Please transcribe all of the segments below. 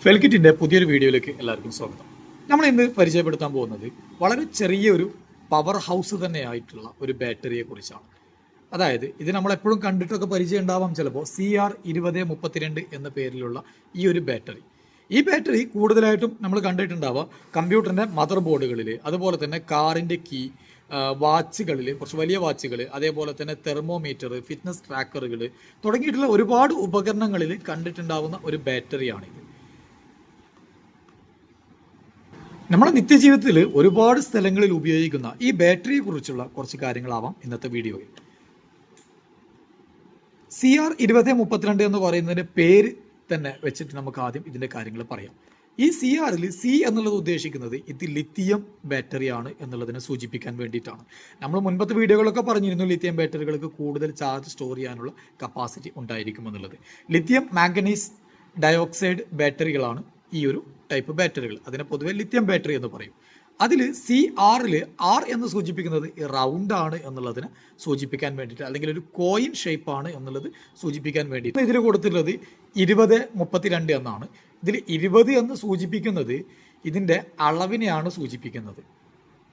ഫെൽകിറ്റിൻ്റെ പുതിയൊരു വീഡിയോയിലേക്ക് എല്ലാവർക്കും സ്വാഗതം. നമ്മൾ ഇന്ന് പരിചയപ്പെടുത്താൻ പോകുന്നത് വളരെ ചെറിയൊരു പവർ ഹൗസ് തന്നെയായിട്ടുള്ള ഒരു ബാറ്ററിയെ കുറിച്ചാണ്. അതായത് ഇത് നമ്മളെപ്പോഴും കണ്ടിട്ടൊക്കെ പരിചയം ഉണ്ടാവാം ചിലപ്പോൾ CR2032 എന്ന പേരിലുള്ള ഈ ഒരു ബാറ്ററി. ഈ ബാറ്ററി കൂടുതലായിട്ടും നമ്മൾ കണ്ടിട്ടുണ്ടാവുക കമ്പ്യൂട്ടറിൻ്റെ മദർ ബോർഡുകളിൽ, അതുപോലെ തന്നെ കാറിൻ്റെ കീ, വാച്ചുകളിൽ, കുറച്ച് വലിയ വാച്ചുകൾ, അതേപോലെ തന്നെ തെർമോമീറ്റർ, ഫിറ്റ്നസ് ട്രാക്കറുകൾ തുടങ്ങിയിട്ടുള്ള ഒരുപാട് ഉപകരണങ്ങളിൽ കണ്ടിട്ടുണ്ടാവുന്ന ഒരു ബാറ്ററിയാണിത്. നമ്മുടെ നിത്യജീവിതത്തിൽ ഒരുപാട് സ്ഥലങ്ങളിൽ ഉപയോഗിക്കുന്ന ഈ ബാറ്ററിയെ കുറിച്ചുള്ള കുറച്ച് കാര്യങ്ങളാവാം ഇന്നത്തെ വീഡിയോയിൽ. CR2032 എന്ന് പറയുന്നതിൻ്റെ പേര് തന്നെ വെച്ചിട്ട് നമുക്ക് ആദ്യം ഇതിൻ്റെ കാര്യങ്ങൾ പറയാം. ഈ CRൽ സി എന്നുള്ളത് ഉദ്ദേശിക്കുന്നത് ഇത് ലിത്തിയം ബാറ്ററിയാണ് എന്നുള്ളതിനെ സൂചിപ്പിക്കാൻ വേണ്ടിയിട്ടാണ്. നമ്മൾ മുൻപത്തെ വീഡിയോകളൊക്കെ പറഞ്ഞിരുന്നു ലിത്തിയം ബാറ്ററികൾക്ക് കൂടുതൽ ചാർജ് സ്റ്റോർ ചെയ്യാനുള്ള കപ്പാസിറ്റി ഉണ്ടായിരിക്കും എന്നുള്ളത്. ലിത്തിയം മാംഗനീസ് ഡയോക്സൈഡ് ബാറ്ററികളാണ് ഈ ഒരു ടൈപ്പ് ബാറ്ററികൾ. അതിനെ പൊതുവെ ലിത്യം ബാറ്ററി എന്ന് പറയും. അതിൽ CRൽ ആർ എന്ന് സൂചിപ്പിക്കുന്നത് റൗണ്ട് ആണ് എന്നുള്ളതിനെ സൂചിപ്പിക്കാൻ വേണ്ടിയിട്ട്, അല്ലെങ്കിൽ ഒരു കോയിൻ ഷേപ്പാണ് എന്നുള്ളത് സൂചിപ്പിക്കാൻ വേണ്ടിയിട്ട് ഇതിൽ കൊടുത്തിട്ടുള്ളത് 2032 എന്നാണ്. ഇതിൽ 20 എന്ന് സൂചിപ്പിക്കുന്നത് ഇതിൻ്റെ അളവിനെയാണ് സൂചിപ്പിക്കുന്നത്.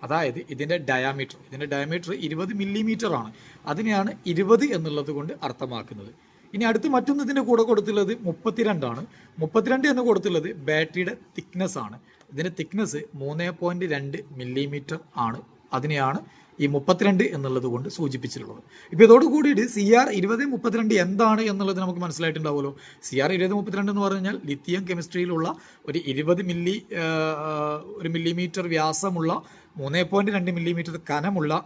അതായത് ഇതിൻ്റെ ഡയാമീറ്റർ 20 മില്ലിമീറ്റർ ആണ്. അതിനെയാണ് 20 എന്നുള്ളത് കൊണ്ട് അർത്ഥമാക്കുന്നത്. ഇനി അടുത്ത് മറ്റൊന്ന് ഇതിൻ്റെ കൂടെ കൊടുത്തുള്ളത് 32 ആണ്. 32 എന്ന് കൊടുത്തുള്ളത് ബാറ്ററിയുടെ തിക്നെസ് ആണ്. ഇതിൻ്റെ തിക്നെസ് 3.2 മില്ലിമീറ്റർ ആണ്. അതിനെയാണ് ഈ 32 എന്നുള്ളത് കൊണ്ട് സൂചിപ്പിച്ചിട്ടുള്ളത്. ഇപ്പോൾ ഇതോട് കൂടിയിട്ട് CR2032 എന്താണ് എന്നുള്ളത് നമുക്ക് മനസ്സിലായിട്ടുണ്ടാവുമല്ലോ. CR2032 എന്ന് പറഞ്ഞാൽ ലിത്തിയം കെമിസ്ട്രിയിലുള്ള ഒരു 20 മില്ലിമീറ്റർ വ്യാസമുള്ള 3.2 മില്ലിമീറ്റർ കനമുള്ള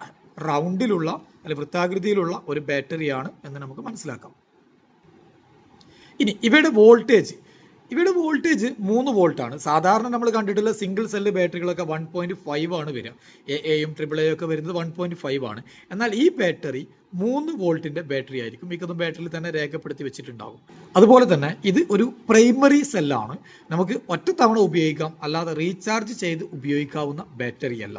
റൗണ്ടിലുള്ള അല്ലെങ്കിൽ വൃത്താകൃതിയിലുള്ള ഒരു ബാറ്ററിയാണ് എന്ന് നമുക്ക് മനസ്സിലാക്കാം. ഇനി ഇവയുടെ വോൾട്ടേജ് 3 വോൾട്ടാണ്. സാധാരണ നമ്മൾ കണ്ടിട്ടുള്ള സിംഗിൾ സെല്ല് ബാറ്ററികളൊക്കെ 1.5 ആണ് വരിക. എയും AAA ഒക്കെ വരുന്നത് 1.5 ആണ്. എന്നാൽ ഈ ബാറ്ററി 3 വോൾട്ടിൻ്റെ ബാറ്ററി ആയിരിക്കും. മിക്കതും ബാറ്ററിയിൽ തന്നെ രേഖപ്പെടുത്തി വെച്ചിട്ടുണ്ടാകും. അതുപോലെ തന്നെ ഇത് ഒരു പ്രൈമറി സെല്ലാണ്. നമുക്ക് ഒറ്റത്തവണ ഉപയോഗിക്കാം, അല്ലാതെ റീചാർജ് ചെയ്ത് ഉപയോഗിക്കാവുന്ന ബാറ്ററിയല്ല.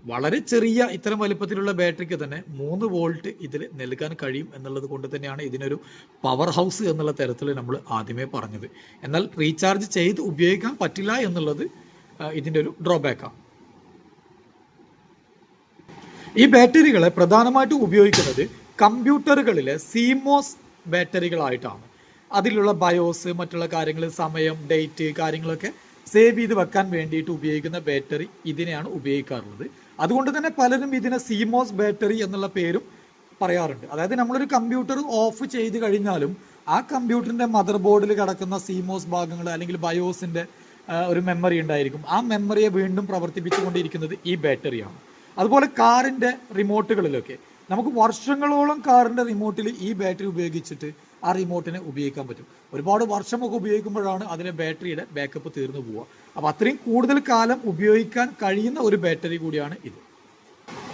വളരെ ചെറിയ ഇത്തരം വലിപ്പത്തിലുള്ള ബാറ്ററിക്ക് തന്നെ 3 വോൾട്ട് ഇതിൽ നൽകാൻ കഴിയും എന്നുള്ളത് കൊണ്ട് തന്നെയാണ് ഇതിനൊരു പവർ ഹൗസ് എന്നുള്ള തരത്തിൽ നമ്മൾ ആദ്യമേ പറഞ്ഞത്. എന്നാൽ റീചാർജ് ചെയ്ത് ഉപയോഗിക്കാൻ പറ്റില്ല എന്നുള്ളത് ഇതിൻ്റെ ഒരു ഡ്രോബാക്കാണ്. ഈ ബാറ്ററികളെ പ്രധാനമായിട്ടും ഉപയോഗിക്കുന്നത് കമ്പ്യൂട്ടറുകളിലെ CMOS ബാറ്ററികളായിട്ടാണ്. അതിലുള്ള ബയോസ്, മറ്റുള്ള കാര്യങ്ങൾ, സമയം, ഡേറ്റ് കാര്യങ്ങളൊക്കെ സേവ് ചെയ്ത് വെക്കാൻ വേണ്ടിയിട്ട് ഉപയോഗിക്കുന്ന ബാറ്ററി ഇതിനെയാണ് ഉപയോഗിക്കാറുള്ളത്. അതുകൊണ്ട് തന്നെ പലരും ഇതിനെ CMOS ബാറ്ററി എന്നുള്ള പേരും പറയാറുണ്ട്. അതായത് നമ്മളൊരു കമ്പ്യൂട്ടർ ഓഫ് ചെയ്ത് കഴിഞ്ഞാലും ആ കമ്പ്യൂട്ടറിൻ്റെ മദർ ബോർഡിൽ കിടക്കുന്ന CMOS ഭാഗങ്ങൾ അല്ലെങ്കിൽ ബയോസിൻ്റെ ഒരു മെമ്മറി ഉണ്ടായിരിക്കും. ആ മെമ്മറിയെ വീണ്ടും പ്രവർത്തിപ്പിച്ചുകൊണ്ടിരിക്കുന്നത് ഈ ബാറ്ററിയാണ്. അതുപോലെ കാറിൻ്റെ റിമോട്ടുകളിലൊക്കെ നമുക്ക് വർഷങ്ങളോളം കാറിൻ്റെ റിമോട്ടിൽ ഈ ബാറ്ററി ഉപയോഗിച്ചിട്ട് ആ റിമോട്ടിനെ ഉപയോഗിക്കാൻ പറ്റും. ഒരുപാട് വർഷമൊക്കെ ഉപയോഗിക്കുമ്പോഴാണ് അതിലെ ബാറ്ററിയുടെ ബാക്കപ്പ് തീർന്നു പോവുക. അപ്പോൾ അത്രയും കൂടുതൽ കാലം ഉപയോഗിക്കാൻ കഴിയുന്ന ഒരു ബാറ്ററി കൂടിയാണ് ഇത്.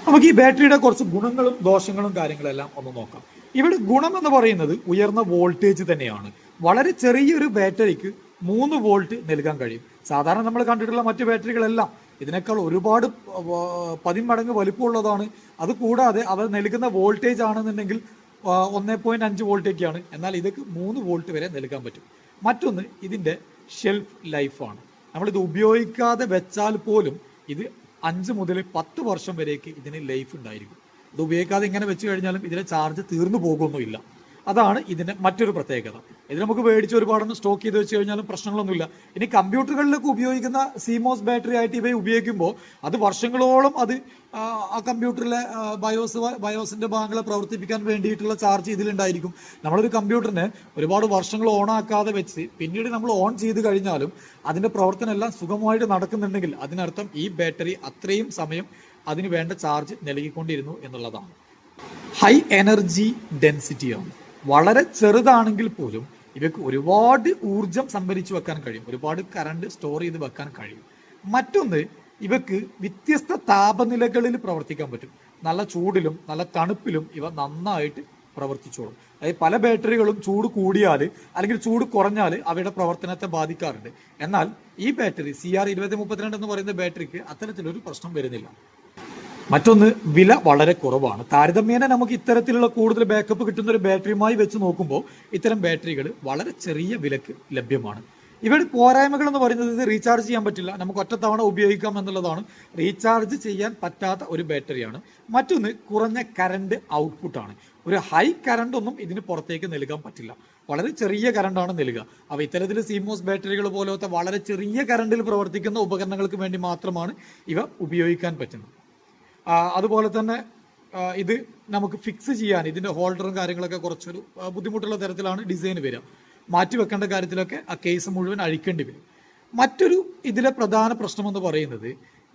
നമുക്ക് ഈ ബാറ്ററിയുടെ കുറച്ച് ഗുണങ്ങളും ദോഷങ്ങളും കാര്യങ്ങളെല്ലാം ഒന്ന് നോക്കാം. ഇവിടെ ഗുണം എന്ന് പറയുന്നത് ഉയർന്ന വോൾട്ടേജ് തന്നെയാണ്. വളരെ ചെറിയൊരു ബാറ്ററിക്ക് 3 വോൾട്ട് നൽകാൻ കഴിയും. സാധാരണ നമ്മൾ കണ്ടിട്ടുള്ള മറ്റു ബാറ്ററികളെല്ലാം ഇതിനേക്കാൾ ഒരുപാട് 10 മടങ്ങ് വലിപ്പമുള്ളതാണ്. അതുകൂടാതെ അവർ നൽകുന്ന വോൾട്ടേജ് ആണെന്നുണ്ടെങ്കിൽ 1.5 വോൾട്ടൊക്കെയാണ്. എന്നാൽ ഇതൊക്കെ 3 വോൾട്ട് വരെ നൽകാൻ പറ്റും. മറ്റൊന്ന് ഇതിൻ്റെ ഷെൽഫ് ലൈഫാണ്. നമ്മളിത് ഉപയോഗിക്കാതെ വെച്ചാൽ പോലും ഇത് 5 മുതൽ 10 വർഷം വരേക്ക് ഇതിന് ലൈഫ് ഉണ്ടായിരിക്കും. ഇത് ഉപയോഗിക്കാതെ ഇങ്ങനെ വെച്ച് കഴിഞ്ഞാലും ഇതിലെ ചാർജ് തീർന്നു പോകുന്നില്ല. അതാണ് ഇതിൻ്റെ മറ്റൊരു പ്രത്യേകത. ഇത് നമുക്ക് മേടിച്ച് ഒരുപാടൊന്നും സ്റ്റോക്ക് ചെയ്ത് വെച്ച് കഴിഞ്ഞാലും പ്രശ്നങ്ങളൊന്നുമില്ല. ഇനി കമ്പ്യൂട്ടറുകളിലൊക്കെ ഉപയോഗിക്കുന്ന CMOS ബാറ്ററി ആയിട്ട് ഇവയെ ഉപയോഗിക്കുമ്പോൾ അത് വർഷങ്ങളോളം അത് ആ കമ്പ്യൂട്ടറിലെ ബയോസിൻ്റെ ഭാഗങ്ങളെ പ്രവർത്തിപ്പിക്കാൻ വേണ്ടിയിട്ടുള്ള ചാർജ് ഇതിലുണ്ടായിരിക്കും. നമ്മളൊരു കമ്പ്യൂട്ടറിനെ ഒരുപാട് വർഷങ്ങൾ ഓണാക്കാതെ വെച്ച് പിന്നീട് നമ്മൾ ഓൺ ചെയ്ത് കഴിഞ്ഞാലും അതിൻ്റെ പ്രവർത്തനം എല്ലാം സുഗമമായിട്ട് നടക്കുന്നുണ്ടെങ്കിൽ അതിനർത്ഥം ഈ ബാറ്ററി അത്രയും സമയം അതിന് വേണ്ട ചാർജ് നൽകിക്കൊണ്ടിരുന്നു എന്നുള്ളതാണ്. ഹൈ എനർജി ഡെൻസിറ്റിയാണ്. വളരെ ചെറുതാണെങ്കിൽ പോലും ഇവയ്ക്ക് ഒരുപാട് ഊർജം സംഭരിച്ചു വെക്കാൻ കഴിയും, ഒരുപാട് കറണ്ട് സ്റ്റോർ ചെയ്ത് വെക്കാൻ കഴിയും. മറ്റൊന്ന്, ഇവയ്ക്ക് വ്യത്യസ്ത താപനിലകളിൽ പ്രവർത്തിക്കാൻ പറ്റും. നല്ല ചൂടിലും നല്ല തണുപ്പിലും ഇവ നന്നായിട്ട് പ്രവർത്തിച്ചോളും. അതായത് പല ബാറ്ററികളും ചൂട് കൂടിയാൽ അല്ലെങ്കിൽ ചൂട് കുറഞ്ഞാൽ അവയുടെ പ്രവർത്തനത്തെ ബാധിക്കാറുണ്ട്. എന്നാൽ ഈ ബാറ്ററി CR2032 എന്ന് പറയുന്ന ബാറ്ററിക്ക് അത്തരത്തിലൊരു പ്രശ്നം വരുന്നില്ല. മറ്റൊന്ന്, വില വളരെ കുറവാണ്. താരതമ്യേന നമുക്ക് ഇത്തരത്തിലുള്ള കൂടുതൽ ബാക്കപ്പ് കിട്ടുന്ന ഒരു ബാറ്ററിയുമായി വെച്ച് നോക്കുമ്പോൾ ഇത്തരം ബാറ്ററികൾ വളരെ ചെറിയ വിലക്ക് ലഭ്യമാണ്. ഇവയുടെ പോരായ്മകൾ എന്ന് പറയുന്നത് ഇത് റീചാർജ് ചെയ്യാൻ പറ്റില്ല, നമുക്ക് ഒറ്റത്തവണ ഉപയോഗിക്കാം എന്നുള്ളതാണ്. റീചാർജ് ചെയ്യാൻ പറ്റാത്ത ഒരു ബാറ്ററിയാണ്. മറ്റൊന്ന് കുറഞ്ഞ കറണ്ട് ഔട്ട്പുട്ടാണ്. ഒരു ഹൈ കറണ്ട് ഒന്നും ഇതിന് പുറത്തേക്ക് നൽകാൻ പറ്റില്ല, വളരെ ചെറിയ കറണ്ടാണ് നൽകുക. അപ്പോൾ ഇത്തരത്തിൽ CMOS ബാറ്ററികൾ പോലത്തെ വളരെ ചെറിയ കറണ്ടിൽ പ്രവർത്തിക്കുന്ന ഉപകരണങ്ങൾക്ക് വേണ്ടി മാത്രമാണ് ഇവ ഉപയോഗിക്കാൻ പറ്റുന്നത്. അതുപോലെ തന്നെ ഇത് നമുക്ക് ഫിക്സ് ചെയ്യാൻ ഇതിൻ്റെ ഹോൾഡറും കാര്യങ്ങളൊക്കെ കുറച്ചൊരു ബുദ്ധിമുട്ടുള്ള തരത്തിലാണ് ഡിസൈൻ വരിക. മാറ്റി വെക്കേണ്ട കാര്യത്തിലൊക്കെ ആ കേസ് മുഴുവൻ അഴിക്കേണ്ടി വരും. മറ്റൊരു ഇതിലെ പ്രധാന പ്രശ്നമെന്ന് പറയുന്നത്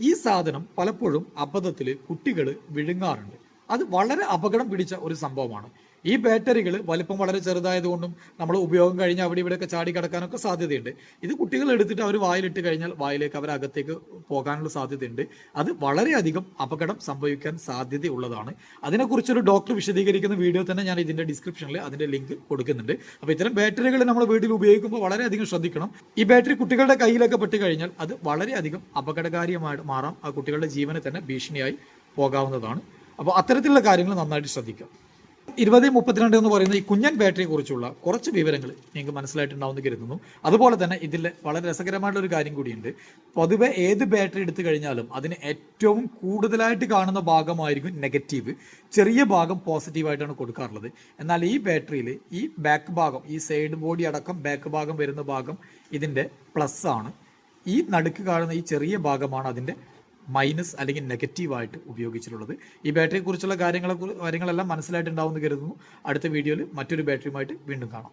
ഈ സാധനം പലപ്പോഴും അബദ്ധത്തിൽ കുട്ടികൾ വിഴുങ്ങാറുണ്ട്. അത് വളരെ അപകടം പിടിച്ച ഒരു സംഭവമാണ്. ഈ ബാറ്ററികൾ വലിപ്പം വളരെ ചെറുതായതുകൊണ്ടും നമ്മൾ ഉപയോഗം കഴിഞ്ഞാൽ അവിടെ ഇവിടെയൊക്കെ ചാടി കിടക്കാനൊക്കെ സാധ്യതയുണ്ട്. ഇത് കുട്ടികൾ എടുത്തിട്ട് അവർ വായിലിട്ട് കഴിഞ്ഞാൽ വായിലേക്ക് അവർ അകത്തേക്ക് പോകാനുള്ള സാധ്യതയുണ്ട്. അത് വളരെയധികം അപകടം സംഭവിക്കാൻ സാധ്യതയുള്ളതാണ്. അതിനെക്കുറിച്ചൊരു ഡോക്ടർ വിശദീകരിക്കുന്ന വീഡിയോ തന്നെ ഞാൻ ഇതിൻ്റെ ഡിസ്ക്രിപ്ഷനിൽ അതിൻ്റെ ലിങ്ക് കൊടുക്കുന്നുണ്ട്. അപ്പോൾ ഇത്തരം ബാറ്ററികൾ നമ്മൾ വീട്ടിൽ ഉപയോഗിക്കുമ്പോൾ വളരെയധികം ശ്രദ്ധിക്കണം. ഈ ബാറ്ററി കുട്ടികളുടെ കയ്യിലൊക്കെ പെട്ട് കഴിഞ്ഞാൽ അത് വളരെയധികം അപകടകാരിയമായി മാറാം. ആ കുട്ടികളുടെ ജീവന് തന്നെ ഭീഷണിയായി പോകാവുന്നതാണ്. അപ്പോൾ അത്തരത്തിലുള്ള കാര്യങ്ങൾ നന്നായിട്ട് ശ്രദ്ധിക്കുക. 2032 എന്ന് പറയുന്ന ഈ കുഞ്ഞൻ ബാറ്ററിയെ കുറിച്ചുള്ള കുറച്ച് വിവരങ്ങൾ നിങ്ങൾക്ക് മനസ്സിലായിട്ടുണ്ടാവുമെന്ന് കരുതുന്നു. അതുപോലെ തന്നെ ഇതിൽ വളരെ രസകരമായിട്ടുള്ള ഒരു കാര്യം കൂടിയുണ്ട്. പൊതുവെ ഏത് ബാറ്ററി എടുത്തു കഴിഞ്ഞാലും അതിന് ഏറ്റവും കൂടുതലായിട്ട് കാണുന്ന ഭാഗമായിരിക്കും നെഗറ്റീവ്, ചെറിയ ഭാഗം പോസിറ്റീവായിട്ടാണ് കൊടുക്കാറുള്ളത്. എന്നാൽ ഈ ബാറ്ററിയിൽ ഈ ബാക്ക് ഭാഗം, ഈ സൈഡ് ബോഡി അടക്കം ബാക്ക് ഭാഗം വരുന്ന ഭാഗം ഇതിൻ്റെ പ്ലസ് ആണ്. ഈ നടുക്ക് കാണുന്ന ഈ ചെറിയ ഭാഗമാണ് അതിൻ്റെ മൈനസ് അല്ലെങ്കിൽ നെഗറ്റീവായിട്ട് ഉപയോഗിച്ചിട്ടുള്ളത്. ഈ ബാറ്ററിയെ കുറിച്ചുള്ള കാര്യങ്ങളെല്ലാം മനസ്സിലായിട്ടുണ്ടാവുമെന്ന് കരുതുന്നു. അടുത്ത വീഡിയോയിൽ മറ്റൊരു ബാറ്ററിയുമായിട്ട് വീണ്ടും കാണാം.